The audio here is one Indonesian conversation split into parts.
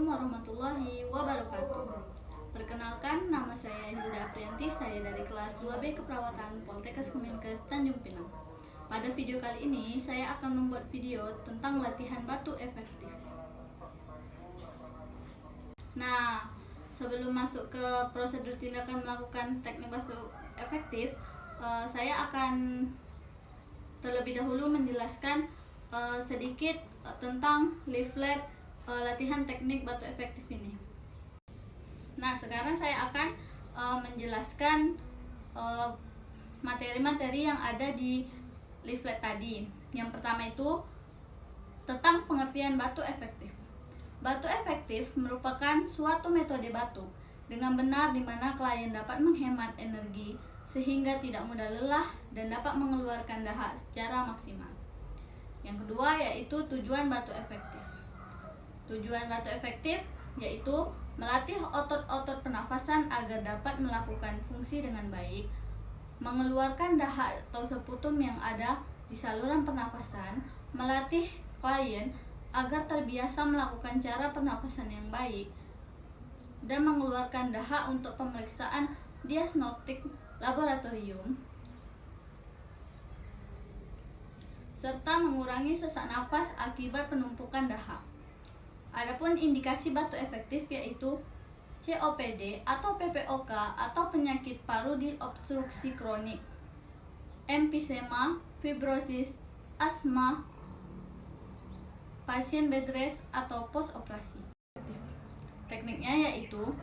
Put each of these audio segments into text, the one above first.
warahmatullahi wabarakatuh. Perkenalkan, nama saya Hilda Aprianti, saya dari kelas 2B Keperawatan Poltekkes Kemenkes Tanjung Pinang. Pada video kali ini, saya akan membuat video tentang latihan batu efektif. Nah, sebelum masuk ke prosedur tindakan melakukan teknik batu efektif, saya akan terlebih dahulu menjelaskan sedikit tentang leaflet latihan teknik batu efektif ini. Nah, sekarang saya akan menjelaskan materi-materi yang ada di leaflet tadi. Yang pertama itu tentang pengertian batu efektif. Batu efektif merupakan suatu metode batuk dengan benar di mana klien dapat menghemat energi sehingga tidak mudah lelah dan dapat mengeluarkan dahak secara maksimal. Yang kedua yaitu tujuan batu efektif. Tujuan batu efektif yaitu melatih otot-otot pernafasan agar dapat melakukan fungsi dengan baik, mengeluarkan dahak atau seputum yang ada di saluran pernafasan, melatih klien agar terbiasa melakukan cara pernafasan yang baik, dan mengeluarkan dahak untuk pemeriksaan diagnostik laboratorium, serta mengurangi sesak nafas akibat penumpukan dahak. Adapun indikasi batu efektif yaitu COPD atau PPOK atau penyakit paru diobstruksi kronik, emfisema, fibrosis, asma, pasien bed rest atau post operasi. Tekniknya yaitu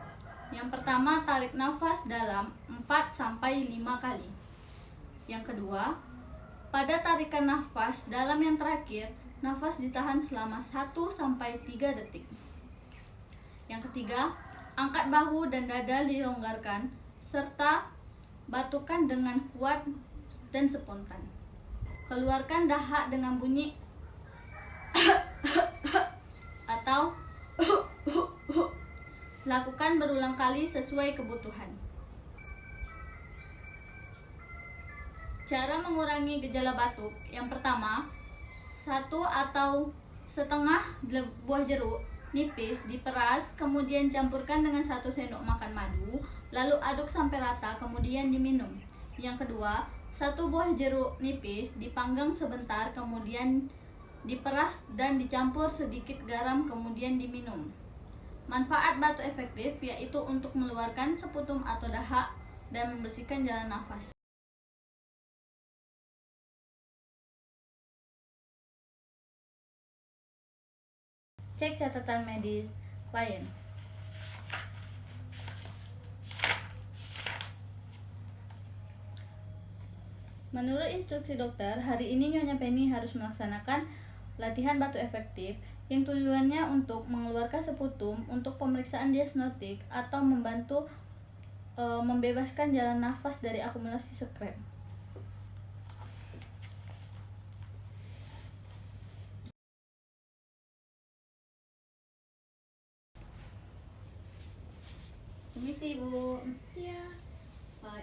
yang pertama, tarik nafas dalam 4-5 kali. Yang kedua, pada tarikan nafas dalam yang terakhir, nafas ditahan selama 1-3 detik. Yang ketiga, angkat bahu dan dada dilonggarkan serta batukan dengan kuat dan spontan. Keluarkan dahak dengan bunyi atau lakukan berulang kali sesuai kebutuhan. Cara mengurangi gejala batuk. Yang pertama, 1 atau setengah buah jeruk nipis diperas, kemudian campurkan dengan 1 sendok makan madu, lalu aduk sampai rata, kemudian diminum. Yang kedua, 1 buah jeruk nipis dipanggang sebentar, kemudian diperas dan dicampur sedikit garam, kemudian diminum. Manfaat batu efektif yaitu untuk mengeluarkan seputum atau dahak dan membersihkan jalan nafas. Cek catatan medis klien. Menurut instruksi dokter, hari ini Nyonya Penny harus melaksanakan latihan batu efektif yang tujuannya untuk mengeluarkan seputum untuk pemeriksaan diagnostik atau membantu membebaskan jalan nafas dari akumulasi sekret. Permisi Ibu. Iya.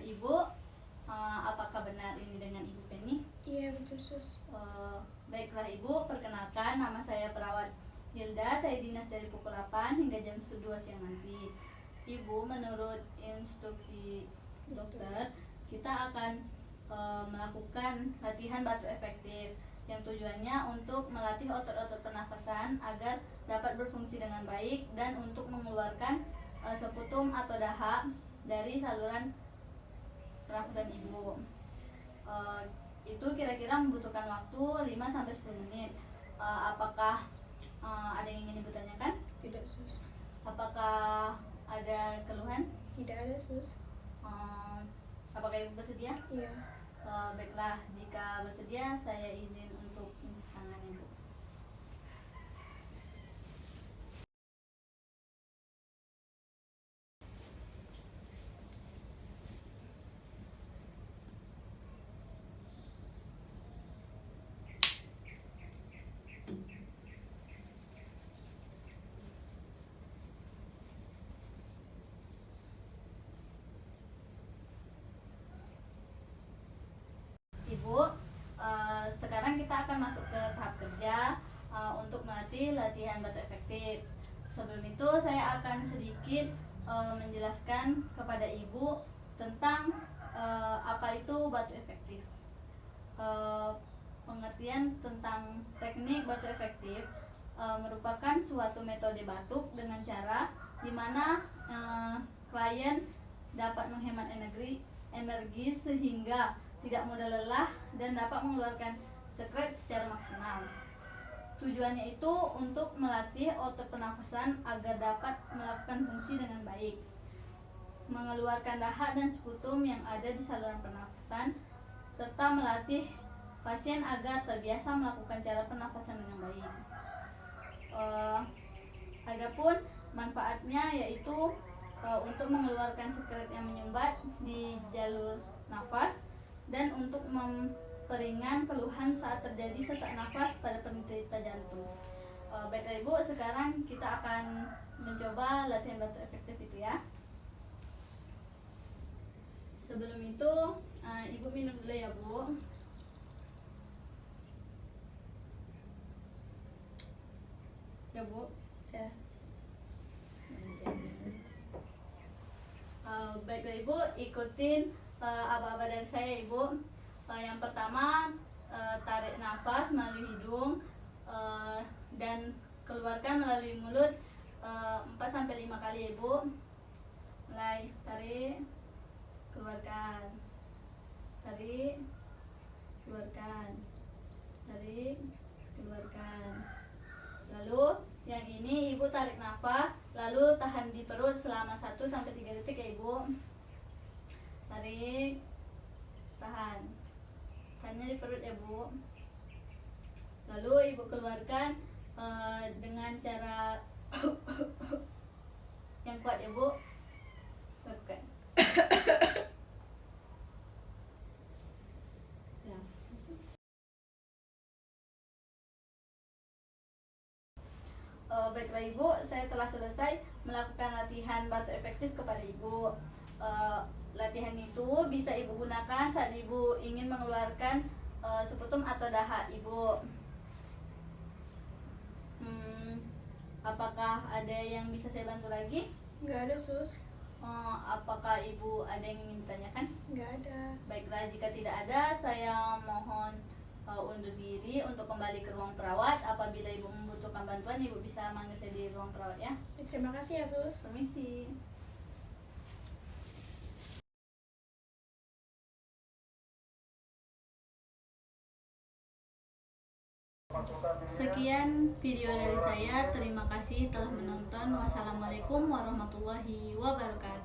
Ibu, apakah benar ini dengan Ibu Penny? Iya betul sus. Baiklah Ibu, perkenalkan nama saya perawat Hilda, saya dinas dari pukul 8 hingga jam 2 siang nanti. Ibu, menurut instruksi dokter, kita akan melakukan latihan batu efektif yang tujuannya untuk melatih otot-otot pernafasan agar dapat berfungsi dengan baik dan untuk mengeluarkan seputum atau dahak dari saluran pernafasan Ibu. Itu kira-kira membutuhkan waktu 5-10 menit. Apakah ada yang ingin Ibu tanyakan? Tidak sus. Apakah ada keluhan? Tidak ada sus. Apakah Ibu bersedia? Iya. Baiklah, jika bersedia saya izin untuk tangan Ibu. Ibu, sekarang kita akan masuk itu saya akan sedikit menjelaskan kepada Ibu tentang apa itu batu efektif. Pengertian tentang teknik batu efektif merupakan suatu metode batuk dengan cara di mana klien dapat menghemat energi sehingga tidak mudah lelah dan dapat mengeluarkan sekret secara maksimal. Tujuannya itu untuk melatih otot pernafasan agar dapat melakukan fungsi dengan baik, mengeluarkan dahak dan sputum yang ada di saluran pernafasan, serta melatih pasien agar terbiasa melakukan cara pernafasan dengan baik. Adapun manfaatnya yaitu untuk mengeluarkan sekret yang menyumbat di jalur nafas dan untuk memperingan keluhan saat terjadi sesak nafas pada penderita jantung. Baiklah Ibu, sekarang kita akan mencoba latihan batu efektif itu ya. Sebelum itu Ibu minum dulu ya Bu. Ya Bu. Ya. Baiklah Ibu, ikutin apa-apa dari saya Ibu. Yang pertama, tarik nafas melalui hidung dan keluarkan melalui mulut 4-5 kali Ibu. Mulai, tarik, keluarkan, tarik, keluarkan, tarik, keluarkan. Lalu yang ini Ibu tarik nafas, lalu tahan di perut selama 1-3 detik ya Ibu. Tarik, tahan, tahannya di perut ya Bu. Lalu Ibu keluarkan dengan cara yang kuat ya Bu. Lakukan. Ya. Baiklah Ibu, saya telah selesai melakukan latihan batu efektif kepada Ibu. Latihan itu bisa Ibu gunakan saat Ibu ingin mengeluarkan sputum atau dahak Ibu. Apakah ada yang bisa saya bantu lagi? Nggak ada, Sus. Apakah Ibu ada yang ingin ditanyakan? Nggak ada. Baiklah, jika tidak ada, saya mohon undur diri untuk kembali ke ruang perawat. Apabila Ibu membutuhkan bantuan, Ibu bisa manggil saya di ruang perawat ya. Terima kasih ya, Sus. Permisi. Sekian video dari saya. Terima kasih telah menonton. Wassalamualaikum warahmatullahi wabarakatuh.